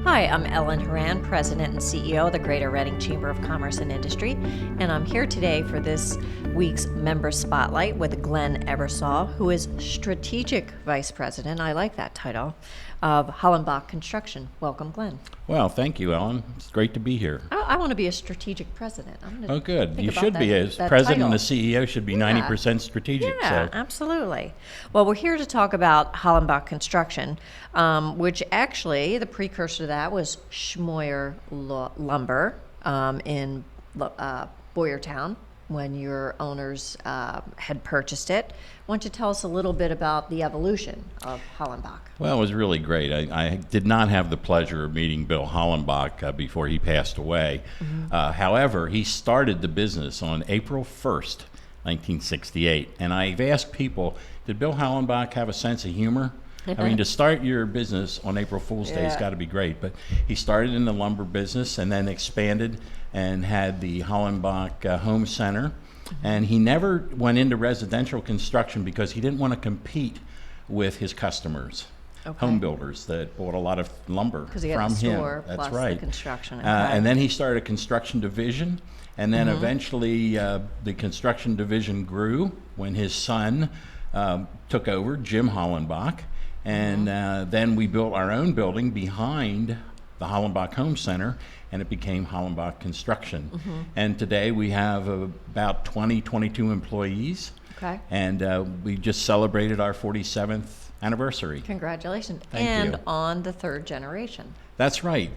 Hi, I'm Ellen Horan, President and CEO of the Greater Reading Chamber of Commerce and Industry, and I'm here today for this week's Member Spotlight with Glenn Ebersole, who is Strategic Vice President, I like that title, of Hollenbach Construction. Welcome, Glenn. Well, thank you, Ellen. It's great to be here. I want to be a strategic president. Oh, good. Think You about should be. As president and a CEO should be 90% strategic. Yeah, so. absolutely. Well, we're here to talk about Hollenbach Construction, which actually, the precursor to that was Schmoyer Lumber in Boyertown, when your owners had purchased it. Why don't you tell us a little bit about the evolution of Hollenbach? Well, it was really great. I did not have the pleasure of meeting Bill Hollenbach before he passed away. However, he started the business on April 1st, 1968. And I've asked people, did Bill Hollenbach have a sense of humor? I mean, to start your business on April Fool's Day has got to be great. But he started in the lumber business and then expanded and had the Hollenbach Home Center. And he never went into residential construction because he didn't want to compete with his customers, home builders that bought a lot of lumber from him. Because he had the store That's plus right. the construction. And then he started a construction division. And then eventually the construction division grew when his son took over, Jim Hollenbach. And then we built our own building behind the Hollenbach Home Center, and it became Hollenbach Construction. And today we have about 22 employees. Okay. And we just celebrated our 47th anniversary. Congratulations. Thank you. On the third generation. That's right.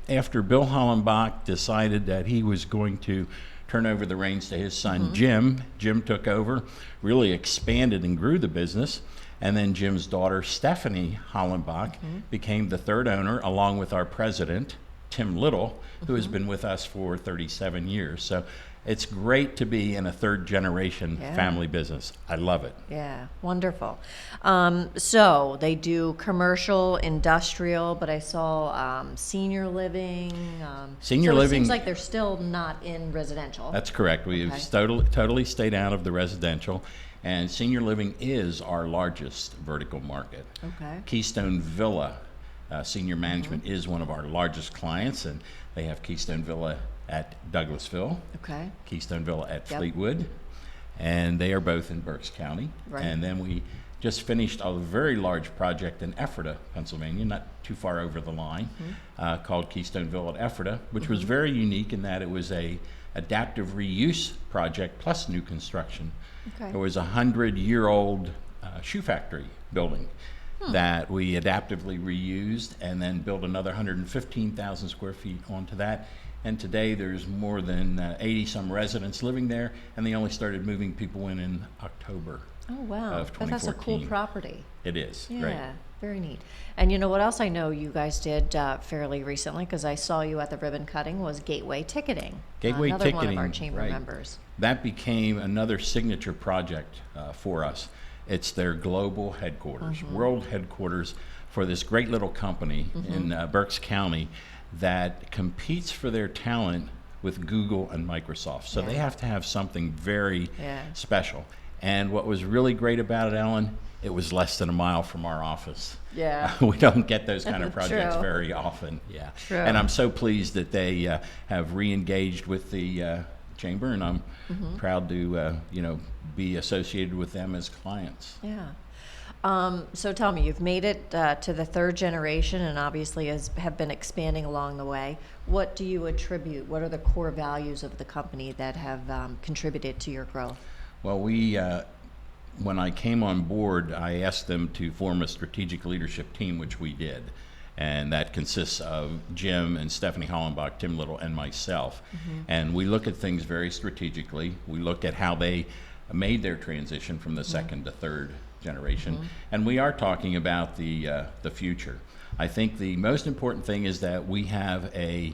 After Bill Hollenbach decided that he was going to turn over the reins to his son, Jim took over, really expanded and grew the business. And then Jim's daughter, Stephanie Hollenbach, became the third owner, along with our president, Tim Little, who has been with us for 37 years. So it's great to be in a third generation family business. I love it. Yeah, wonderful. So they do commercial, industrial, but I saw senior living. Senior so living. It seems like they're still not in residential. That's correct. We've totally stayed out of the residential. And senior living is our largest vertical market. Okay. Keystone Villa Senior Management is one of our largest clients, and they have Keystone Villa at Douglasville, Keystone Villa at Fleetwood, and they are both in Berks County. Right. And then we just finished a very large project in Ephrata, Pennsylvania, not too far over the line, called Keystone Villa at Ephrata, which was very unique in that it was a adaptive reuse project plus new construction. It was a 100-year-old shoe factory building that we adaptively reused and then built another 115,000 square feet onto that. And today there's more than 80-some residents living there, and they only started moving people in October of 2014. That's a cool property. It is. Yeah, great. Very neat. And you know what else I know you guys did fairly recently, because I saw you at the ribbon cutting, was Gateway Ticketing. Gateway another Ticketing, one of our chamber right. members. That became another signature project for us. It's their global headquarters, world headquarters for this great little company in Berks County that competes for their talent with Google and Microsoft. So they have to have something very special. And what was really great about it, Ellen, it was less than a mile from our office. Yeah. We don't get those kind of projects True. very often. Yeah. True. And I'm so pleased that they have re-engaged with the chamber, and I'm proud to be associated with them as clients. Yeah. So tell me, you've made it to the third generation, and obviously have been expanding along the way. What do you attribute? What are the core values of the company that have contributed to your growth? Well, when I came on board, I asked them to form a strategic leadership team, which we did. And that consists of Jim and Stephanie Hollenbach, Tim Little, and myself. And we look at things very strategically. We look at how they made their transition from the second to third generation. And we are talking about the future. I think the most important thing is that we have a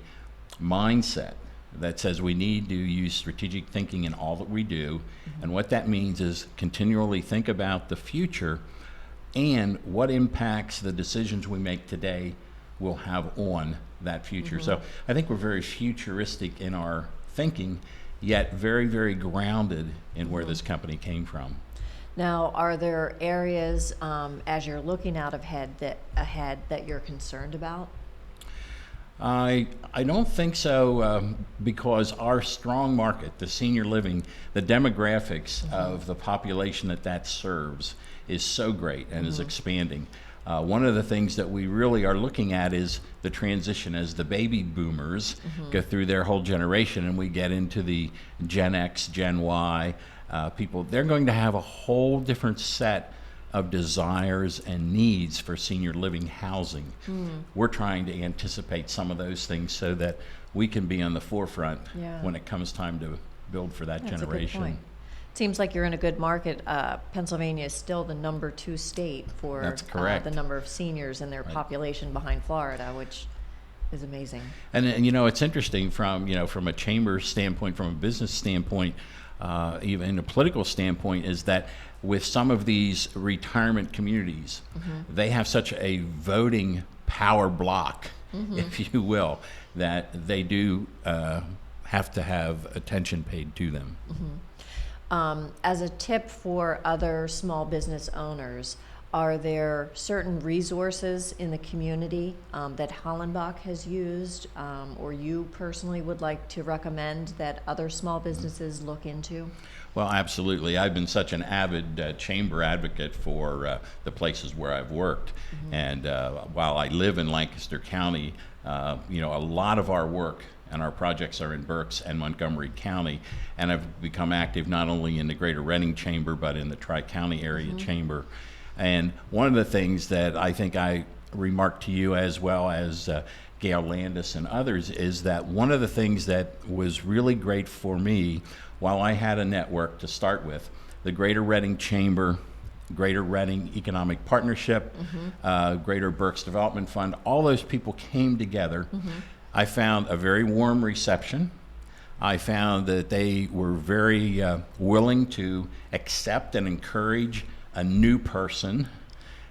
mindset that says we need to use strategic thinking in all that we do. And what that means is continually think about the future and what impacts the decisions we make today will have on that future. So I think we're very futuristic in our thinking, yet very, very grounded in where this company came from. Now, are there areas as you're looking out ahead that you're concerned about? I don't think so, because our strong market, the senior living, the demographics of the population that serves is so great and is expanding. One of the things that we really are looking at is the transition as the baby boomers go through their whole generation and we get into the Gen X, Gen Y people. They're going to have a whole different set of desires and needs for senior living housing. We're trying to anticipate some of those things so that we can be on the forefront when it comes time to build for that That's generation. a good point. Seems like you're in a good market. Pennsylvania is still the number 2 state for That's correct. The number of seniors and their population behind Florida, which is amazing. And you know, it's interesting from a chamber standpoint, from a business standpoint, even a political standpoint, is that with some of these retirement communities, they have such a voting power block, if you will, that they do have to have attention paid to them. As a tip for other small business owners, are there certain resources in the community that Hollenbach has used, or you personally would like to recommend that other small businesses look into? Well, absolutely. I've been such an avid chamber advocate for the places where I've worked. And while I live in Lancaster County, a lot of our work and our projects are in Berks and Montgomery County. And I've become active not only in the Greater Reading Chamber, but in the Tri-County Area Chamber. And one of the things that I think I remarked to you, as well as Gail Landis and others, is that one of the things that was really great for me, while I had a network to start with, the Greater Reading Chamber, Greater Reading Economic Partnership, Greater Berks Development Fund, all those people came together. I found a very warm reception. I found that they were very willing to accept and encourage a new person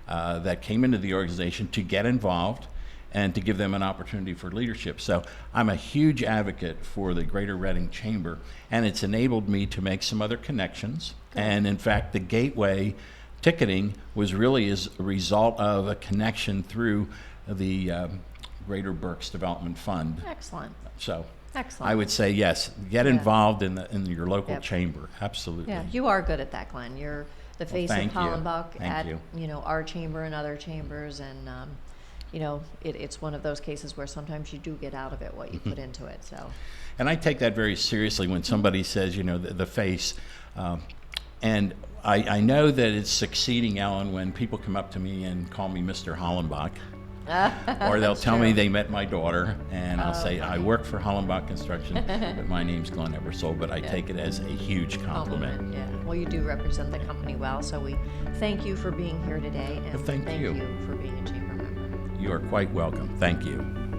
that came into the organization to get involved and to give them an opportunity for leadership. So I'm a huge advocate for the Greater Reading Chamber, and it's enabled me to make some other connections. And in fact, the Gateway ticketing was really as a result of a connection through the Greater Berks Development Fund. Excellent. So Excellent. I would say yes, get involved in your local chamber. Absolutely. Yeah, you are good at that, Glenn. You're the face of thank you. Hollenbach Thank at you. Our chamber and other chambers, and it's one of those cases where sometimes you do get out of it what you put into it. So, and I take that very seriously when somebody says, the face. And I know that it's succeeding, Ellen, when people come up to me and call me Mr. Hollenbach. Or they'll tell me they met my daughter, and I'll say, I work for Hollenbach Construction, but my name's Glenn Ebersole, but I take it as a huge compliment. Yeah. Well, you do represent the company well, so we thank you for being here today, and Thank you. you for being a chamber member. You are quite welcome. Thank you.